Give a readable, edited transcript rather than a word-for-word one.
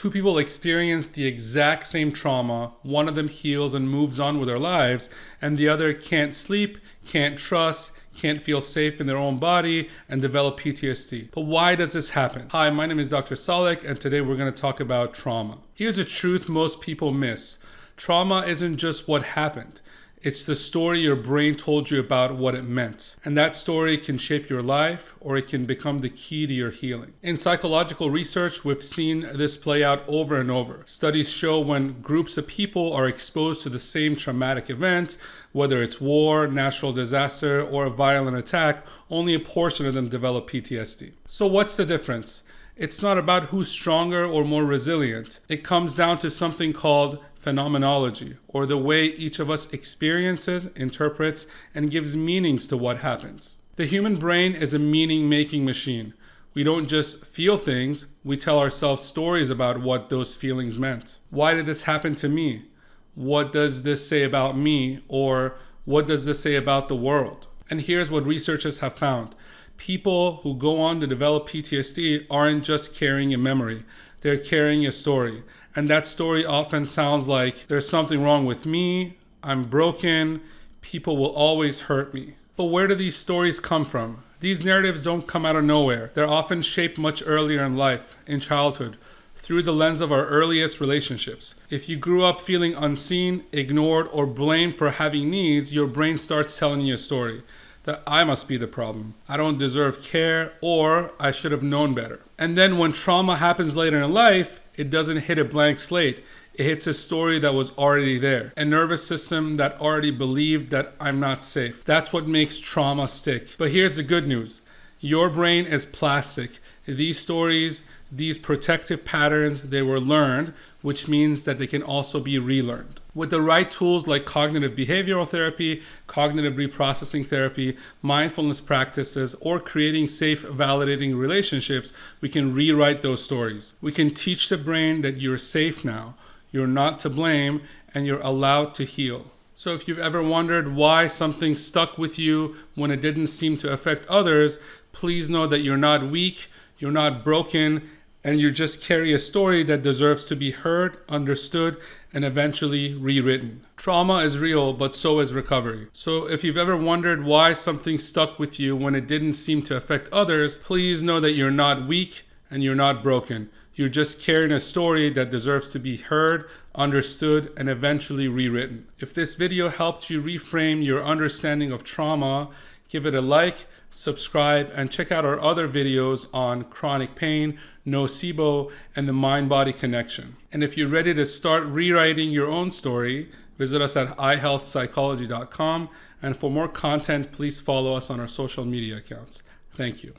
two people experience the exact same trauma, one of them heals and moves on with their lives, and the other can't sleep, can't trust, can't feel safe in their own body, and develop PTSD. But why does this happen? Hi, my name is Dr. Salek, and today we're going to talk about trauma. Here's a truth most people miss. Trauma isn't just what happened. It's the story your brain told you about what it meant. And that story can shape your life, or it can become the key to your healing. In psychological research, we've seen this play out over and over. Studies show when groups of people are exposed to the same traumatic event, whether it's war, natural disaster, or a violent attack, only a portion of them develop PTSD. So what's the difference? It's not about who's stronger or more resilient. It comes down to something called phenomenology, or the way each of us experiences, interprets, and gives meanings to what happens. The human brain is a meaning-making machine. We don't just feel things, we tell ourselves stories about what those feelings meant. Why did this happen to me? What does this say about me? Or what does this say about the world? And here's what researchers have found. People who go on to develop PTSD aren't just carrying a memory, they're carrying a story. And that story often sounds like, there's something wrong with me, I'm broken, people will always hurt me. But where do these stories come from? These narratives don't come out of nowhere. They're often shaped much earlier in life, in childhood, through the lens of our earliest relationships. If you grew up feeling unseen, ignored, or blamed for having needs, your brain starts telling you a story. That I must be the problem. I don't deserve care, or I should have known better. And then when trauma happens later in life, it doesn't hit a blank slate. It hits a story that was already there. A nervous system that already believed that I'm not safe. That's what makes trauma stick. But here's the good news. Your brain is plastic. These stories, these protective patterns, they were learned, which means that they can also be relearned. With the right tools like cognitive behavioral therapy, cognitive reprocessing therapy, mindfulness practices, or creating safe, validating relationships, we can rewrite those stories. We can teach the brain that you're safe now, you're not to blame, and you're allowed to heal. So if you've ever wondered why something stuck with you when it didn't seem to affect others, please know that you're not weak, you're not broken, and you just carry a story that deserves to be heard, understood, and eventually rewritten. Trauma is real, but so is recovery. So if you've ever wondered why something stuck with you when it didn't seem to affect others, please know that you're not weak and you're not broken. You're just carrying a story that deserves to be heard, understood, and eventually rewritten. If this video helped you reframe your understanding of trauma, give it a like, subscribe, and check out our other videos on chronic pain, nocebo, and the mind-body connection. And if you're ready to start rewriting your own story, visit us at ihealthpsychology.com. And for more content, please follow us on our social media accounts. Thank you.